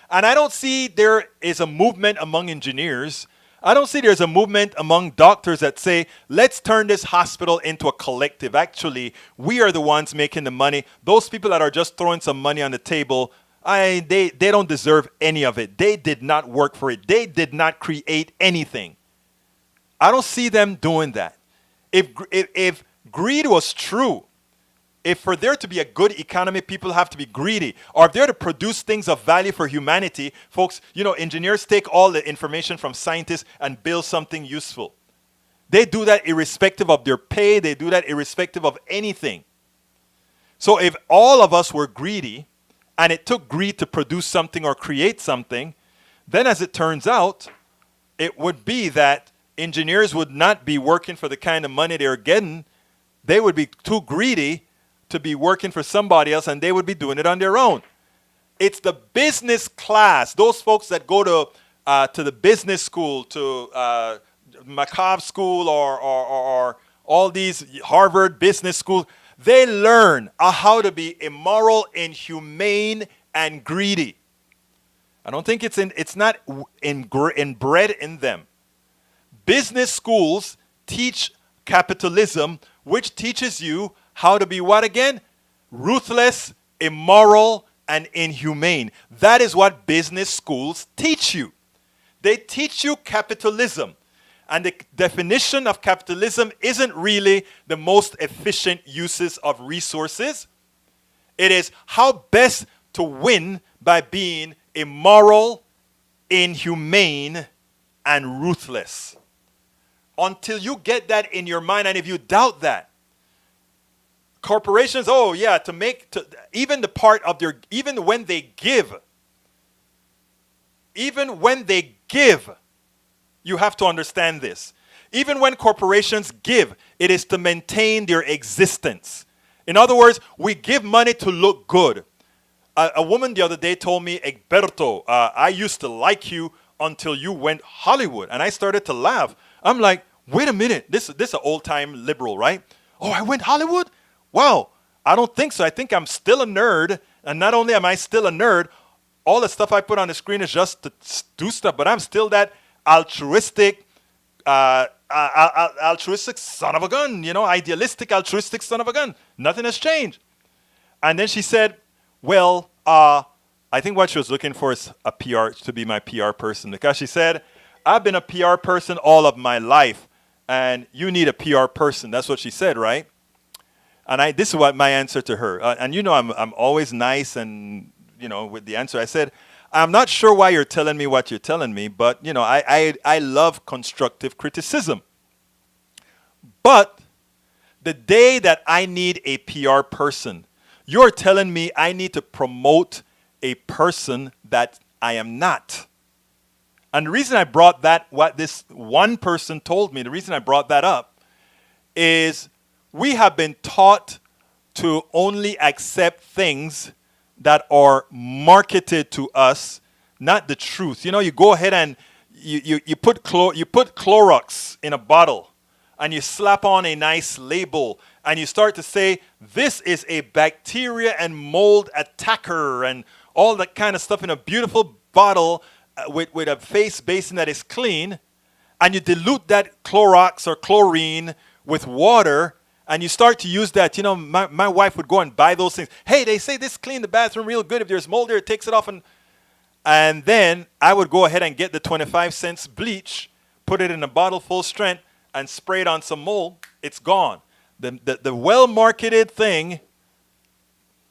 And I don't see there is a movement among engineers. I don't see there's a movement among doctors that say, let's turn this hospital into a collective. Actually, we are the ones making the money. Those people that are just throwing some money on the table, they don't deserve any of it. They did not work for it. They did not create anything. I don't see them doing that. If greed was true, if for there to be a good economy, people have to be greedy, or if they're to produce things of value for humanity, folks, engineers take all the information from scientists and build something useful. They do that irrespective of their pay. They do that irrespective of anything. So if all of us were greedy, and it took greed to produce something or create something, then as it turns out, it would be that engineers would not be working for the kind of money they're getting. They would be too greedy to be working for somebody else, and they would be doing it on their own. It's the business class, those folks that go to the business school, to Macabre School or all these Harvard business schools. They learn how to be immoral, inhumane, and greedy. I don't think it's not inbred in them. Business schools teach capitalism, which teaches you how to be what again? Ruthless, immoral, and inhumane. That is what business schools teach you. They teach you capitalism. And the definition of capitalism isn't really the most efficient uses of resources. It is how best to win by being immoral, inhumane, and ruthless. Until you get that in your mind, and if you doubt that, corporations, even the part of their, even when they give, you have to understand this. Even when corporations give, it is to maintain their existence. In other words, we give money to look good. A woman the other day told me, Egberto, I used to like you until you went Hollywood. And I started to laugh. I'm like, wait a minute. This is an old-time liberal, right? Oh, I went Hollywood? Wow. I don't think so. I think I'm still a nerd. And not only am I still a nerd, all the stuff I put on the screen is just to do stuff. But I'm still that altruistic son of a gun, idealistic, altruistic son of a gun. Nothing has changed. And then she said, well, I think what she was looking for is a PR, to be my PR person. Because she said, I've been a PR person all of my life, and you need a PR person. That's what she said, right? And this is what my answer to her. I'm always nice and, with the answer. I said, I'm not sure why you're telling me what you're telling me, but, I love constructive criticism. But the day that I need a PR person, you're telling me I need to promote a person that I am not. And the reason I brought that, what this one person told me, the reason I brought that up is we have been taught to only accept things that are marketed to us, not the truth. You go ahead and you put Clorox in a bottle, and you slap on a nice label, and you start to say, this is a bacteria and mold attacker, and all that kind of stuff in a beautiful bottle with a face basin that is clean, and you dilute that Clorox or chlorine with water, and you start to use that. My wife would go and buy those things. Hey, they say this clean the bathroom real good. If there's mold there, it takes it off. And then I would go ahead and get the 25 cents bleach, put it in a bottle full strength, and spray it on some mold. It's gone. The well-marketed thing,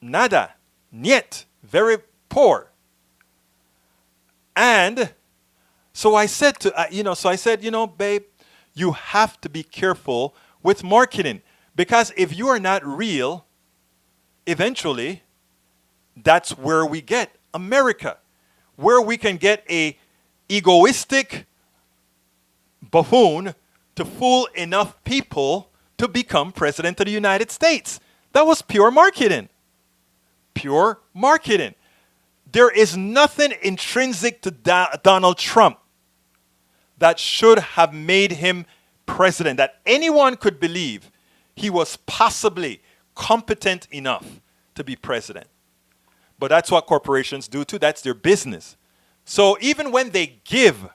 nada, niet, very poor. And so I said babe, you have to be careful with marketing. Because if you are not real, eventually, that's where we get America. Where we can get a egoistic buffoon to fool enough people to become president of the United States. That was pure marketing. Pure marketing. There is nothing intrinsic to Donald Trump that should have made him president, that anyone could believe he was possibly competent enough to be president. But that's what corporations do too. That's their business. So even when they give,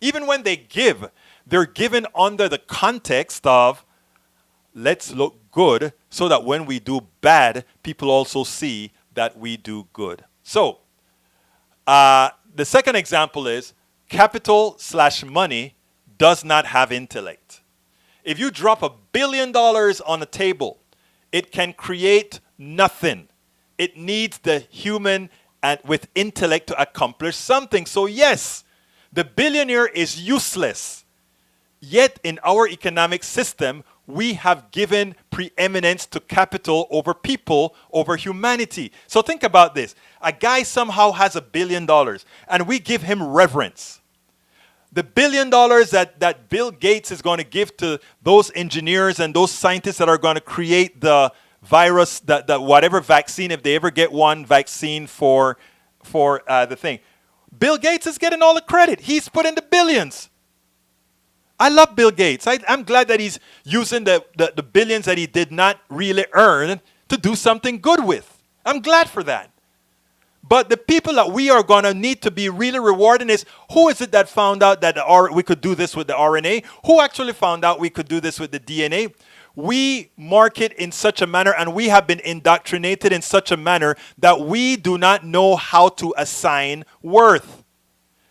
they're given under the context of let's look good so that when we do bad, people also see that we do good. So the second example is capital/money does not have intellect. If you drop $1 billion on a table, it can create nothing. It needs the human and with intellect to accomplish something. So yes, the billionaire is useless Yet in our economic system, we have given preeminence to capital over people, over humanity. So think about this. A guy somehow has $1 billion, and we give him reverence. The $1 billion that Bill Gates is going to give to those engineers and those scientists that are going to create the virus, the whatever vaccine, if they ever get one vaccine for the thing. Bill Gates is getting all the credit. He's put in the billions. I love Bill Gates. I'm glad that he's using the billions that he did not really earn to do something good with. I'm glad for that. But the people that we are going to need to be really rewarding is, who is it that found out that we could do this with the RNA? Who actually found out we could do this with the DNA? We market in such a manner, and we have been indoctrinated in such a manner that we do not know how to assign worth.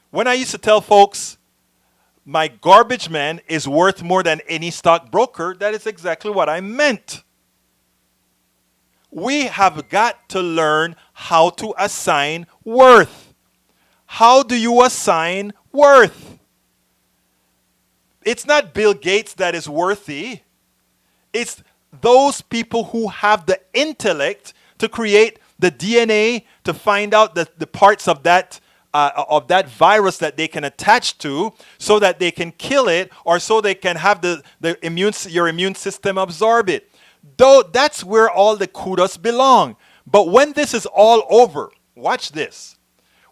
When I used to tell folks, my garbage man is worth more than any stockbroker, that is exactly what I meant. We have got to learn how to assign worth. How do you assign worth? It's not Bill Gates that is worthy. It's those people who have the intellect to create the DNA, to find out the parts of that virus that they can attach to, so that they can kill it, or so they can have your immune system absorb it. Though that's where all the kudos belong. But when this is all over, watch this.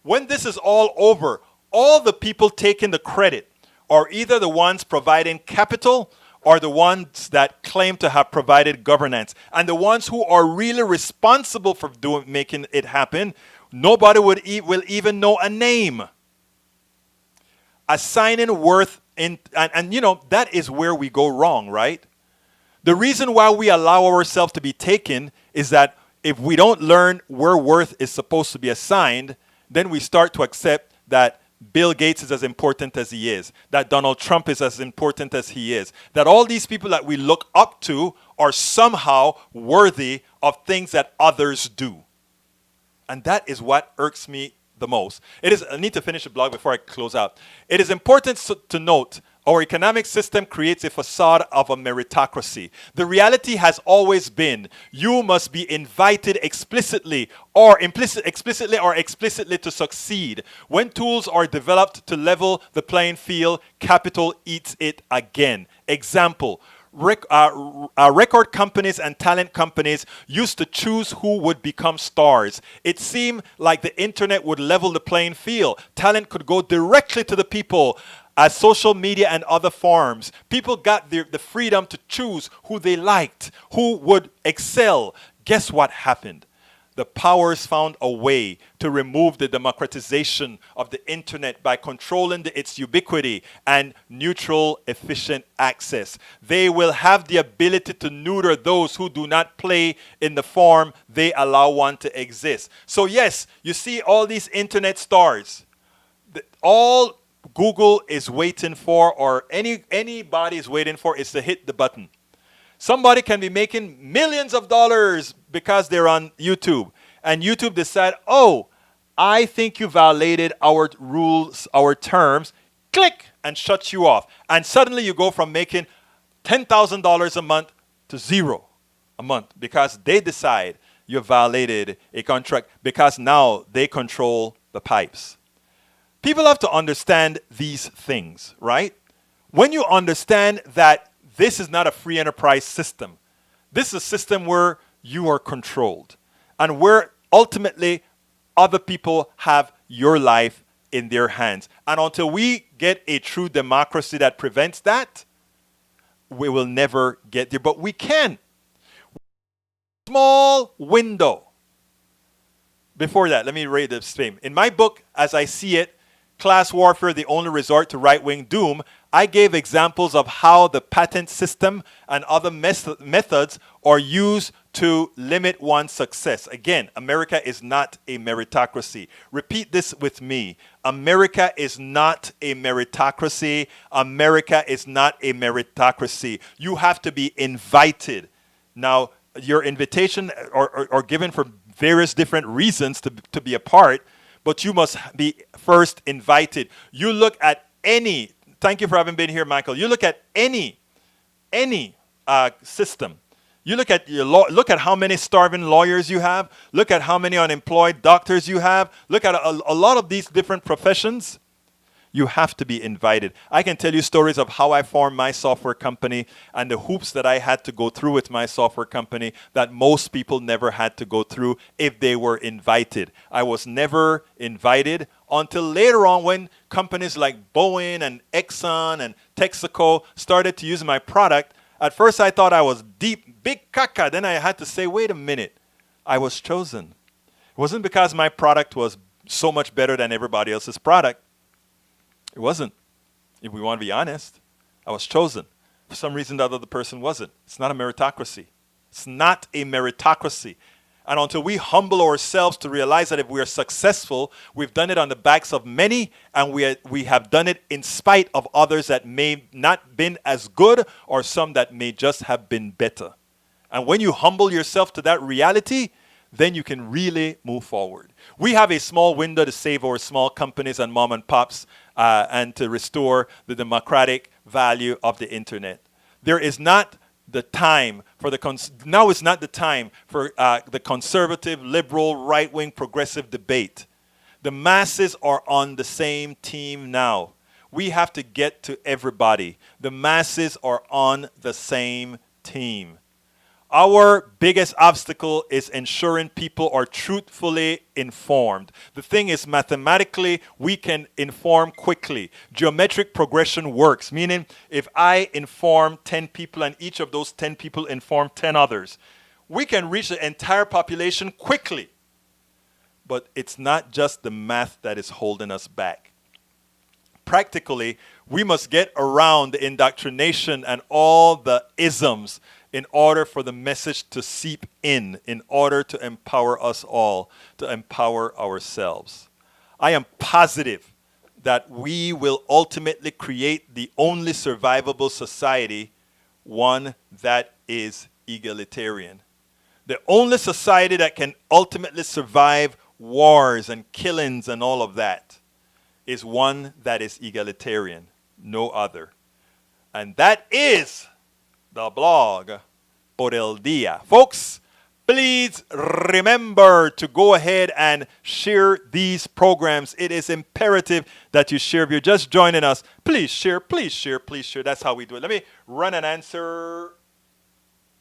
When this is all over, all the people taking the credit are either the ones providing capital or the ones that claim to have provided governance. And the ones who are really responsible for making it happen, nobody will even know a name. Assigning worth, and that is where we go wrong, right? The reason why we allow ourselves to be taken is that if we don't learn where worth is supposed to be assigned, then we start to accept that Bill Gates is as important as he is, that Donald Trump is as important as he is, that all these people that we look up to are somehow worthy of things that others do. And that is what irks me the most. I need to finish the blog before I close out. It is important to note our economic system creates a facade of a meritocracy. The reality has always been you must be invited explicitly or explicitly to succeed. When tools are developed to level the playing field, capital eats it again. Example. Record companies and talent companies used to choose who would become stars. It seemed like the internet would level the playing field. Talent could go directly to the people. As social media and other forms, people got the freedom to choose who they liked, who would excel. Guess what happened? The powers found a way to remove the democratization of the internet by controlling its ubiquity and neutral, efficient access. They will have the ability to neuter those who do not play in the form they allow one to exist. So yes, you see all these internet stars. All Google is waiting for, or anybody is waiting for, is to hit the button. Somebody can be making millions of dollars because they're on YouTube. And YouTube decide, oh, I think you violated our rules, our terms. Click, and shuts you off. And suddenly you go from making $10,000 a month to zero a month because they decide you violated a contract, because now they control the pipes. People have to understand these things, right? When you understand that this is not a free enterprise system, this is a system where you are controlled and where ultimately other people have your life in their hands. And until we get a true democracy that prevents that, we will never get there. But we can. Small window. Before that, let me read this thing. In my book, As I See It, Class Warfare, the Only Resort to Right-Wing Doom, I gave examples of how the patent system and other methods are used to limit one's success. Again, America is not a meritocracy. Repeat this with me. America is not a meritocracy. America is not a meritocracy. You have to be invited. Now, your invitation are given for various different reasons to be a part, but you must be first invited. You look at any thank you for having been here, Michael. You look at any system. You look at look at how many starving lawyers you have. Look at how many unemployed doctors you have. Look at a lot of these different professions. You have to be invited. I can tell you stories of how I formed my software company and the hoops that I had to go through with my software company that most people never had to go through if they were invited. I was never invited until later on when companies like Boeing and Exxon and Texaco started to use my product. At first I thought I was deep, big caca. Then I had to say, wait a minute. I was chosen. It wasn't because my product was so much better than everybody else's product. It wasn't. If we want to be honest, I was chosen. For some reason, the other person wasn't. It's not a meritocracy. It's not a meritocracy. And until we humble ourselves to realize that if we are successful, we've done it on the backs of many, and we have done it in spite of others that may not been as good or some that may just have been better. And when you humble yourself to that reality, then you can really move forward. We have a small window to save our small companies and mom and pops and to restore the democratic value of the internet. There is not the time for now is not the time for the conservative, liberal, right-wing, progressive debate. The masses are on the same team now. We have to get to everybody. The masses are on the same team. Our biggest obstacle is ensuring people are truthfully informed. The thing is, mathematically, we can inform quickly. Geometric progression works, meaning if I inform 10 people and each of those 10 people inform 10 others, we can reach the entire population quickly. But it's not just the math that is holding us back. Practically, we must get around the indoctrination and all the isms in order for the message to seep in order to empower us all, to empower ourselves. I am positive that we will ultimately create the only survivable society, one that is egalitarian. The only society that can ultimately survive wars and killings and all of that is one that is egalitarian, no other. And that is the blog por el día. Folks, please remember to go ahead and share these programs. It is imperative that you share. If you're just joining us, please share, please share, please share. That's how we do it. Let me run an answer.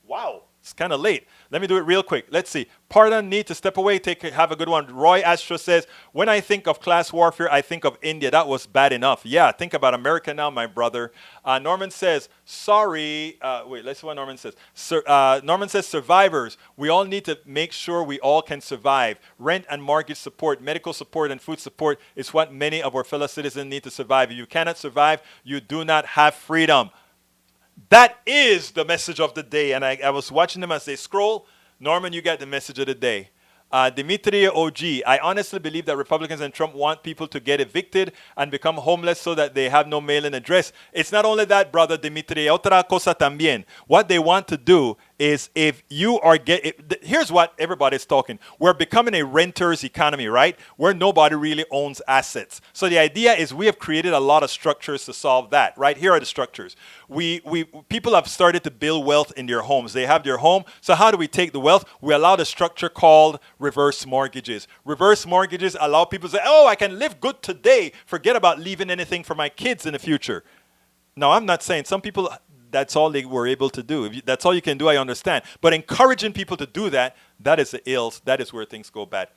Wow. It's kind of late. Let me do it real quick. Let's see. Pardon, need to step away. Have a good one. Roy Astro says, when I think of class warfare, I think of India. That was bad enough. Yeah, think about America now, my brother. Norman says, sorry. Wait, let's see what Norman says. Norman says, survivors. We all need to make sure we all can survive. Rent and mortgage support, medical support, and food support is what many of our fellow citizens need to survive. If you cannot survive, you do not have freedom. That is the message of the day. And I was watching them as they scroll. Norman, you got the message of the day. Dimitri OG, I honestly believe that Republicans and Trump want people to get evicted and become homeless so that they have no mailing address. It's not only that, brother Dimitri. Otra cosa también. What they want to do is if you are here's what everybody's talking. We're becoming a renter's economy, right? Where nobody really owns assets. So the idea is we have created a lot of structures to solve that, right? Here are the structures. People have started to build wealth in their homes. They have their home. So how do we take the wealth? We allow the structure called reverse mortgages. Reverse mortgages allow people to say, oh, I can live good today. Forget about leaving anything for my kids in the future. Now, I'm not saying some people, that's all they were able to do. If that's all you can do, I understand. But encouraging people to do that, that is the ills. That is where things go bad.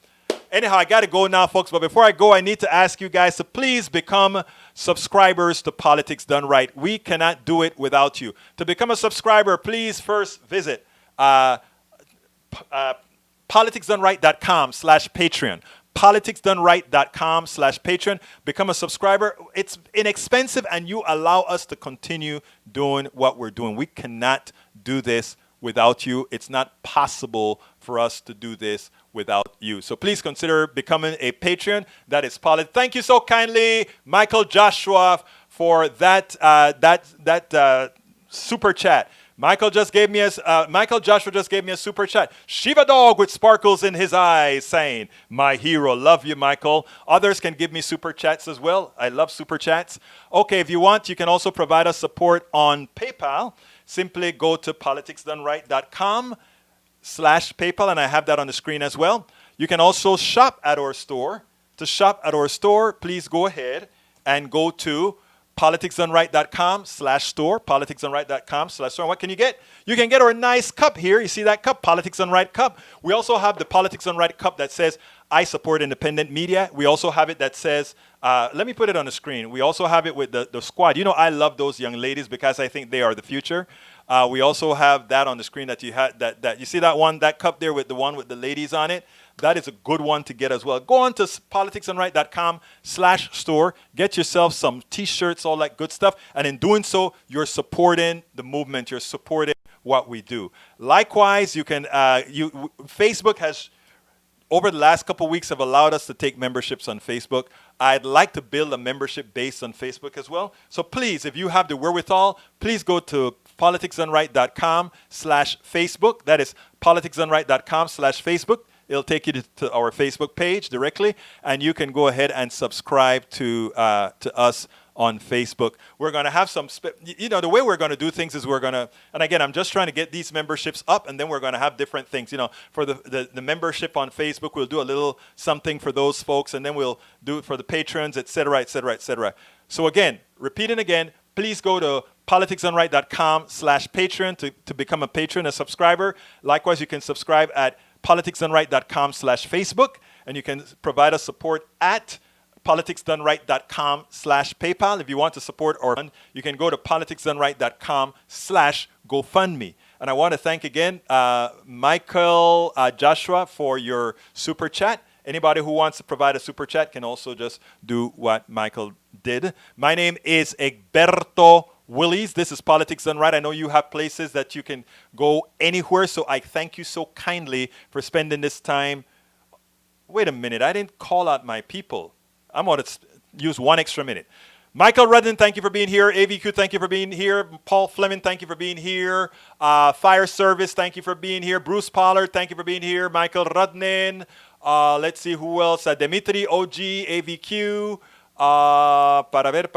Anyhow, I got to go now, folks. But before I go, I need to ask you guys to please become subscribers to Politics Done Right. We cannot do it without you. To become a subscriber, please first visit politicsdoneright.com/Patreon. politicsdoneright.com/Patreon. Become a subscriber. It's inexpensive, and you allow us to continue doing what we're doing. We cannot do this without you. It's not possible for us to do this without you. So please consider becoming a patron. That is Politics. Thank you so kindly, Michael Joshua, for that super chat. Michael Joshua just gave me a super chat. Shiva Dog with sparkles in his eyes saying, my hero, love you, Michael. Others can give me super chats as well. I love super chats. Okay, if you want, you can also provide us support on PayPal. Simply go to politicsdoneright.com/PayPal, and I have that on the screen as well. You can also shop at our store. To shop at our store, please go ahead and go to politicsdoneright.com/store, politicsdoneright.com/store. What can you get? You can get our nice cup here. You see that cup, Politics Done Right cup. We also have the Politics Done Right cup that says, I support independent media. We also have it that says, let me put it on the screen. We also have it with the squad. You know, I love those young ladies because I think they are the future. We also have that on the screen that you had, that you see that cup there with the one with the ladies on it. That is a good one to get as well. Go on to politicsdoneright.com/store. Get yourself some T-shirts, all that good stuff. And in doing so, you're supporting the movement. You're supporting what we do. Likewise, you can. Facebook has, over the last couple of weeks, have allowed us to take memberships on Facebook. I'd like to build a membership base on Facebook as well. So please, if you have the wherewithal, please go to politicsdoneright.com/Facebook. That is politicsdoneright.com/Facebook. It'll take you to our Facebook page directly, and you can go ahead and subscribe to us on Facebook. We're going to have some, the way we're going to do things is we're going to, and again, I'm just trying to get these memberships up, and then we're going to have different things. For the membership on Facebook, we'll do a little something for those folks, and then we'll do it for the patrons, et cetera, et cetera, et cetera. So again, repeating again, please go to politicsdoneright.com/Patreon to become a patron, a subscriber. Likewise, you can subscribe at politicsdoneright.com/Facebook, and you can provide us support at politicsdoneright.com/PayPal. If you want to support or you can go to politicsdoneright.com/GoFundMe. And I want to thank again Michael Joshua for your super chat. Anybody who wants to provide a super chat can also just do what Michael did. My name is Egberto Willies. This is Politics Done Right. I know you have places that you can go anywhere, so I thank you so kindly for spending this time. Wait a minute, I didn't call out my people. I'm going to use 1 extra minute. Michael Rudden, thank you for being here. AVQ, thank you for being here. Paul Fleming, thank you for being here. Fire Service, thank you for being here. Bruce Pollard, thank you for being here. Michael Rudden. Let's see who else. Dimitri, OG, AVQ. Para ver.